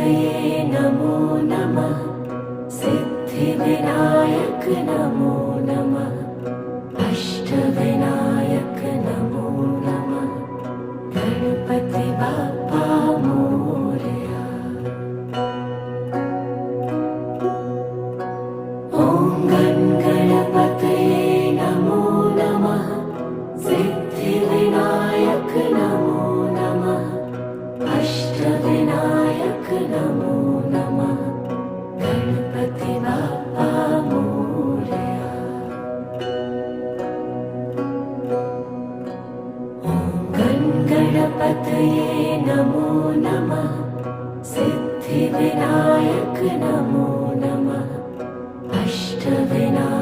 गणपतये नमो नमः। सिद्धिविनायक नमो नमः। अष्टविनायक नमो नमः। गणपति बाप्पा मोरया। ॐ गणपतये नमो नमः। सिद्धिविनायक नमो नमः। अष्टविनायक नमो नमः। गणपति बाप्पा मोरया। ॐ गणपतये नमो नमः। सिद्धिविनायक नमो नमः। अष्टविनायक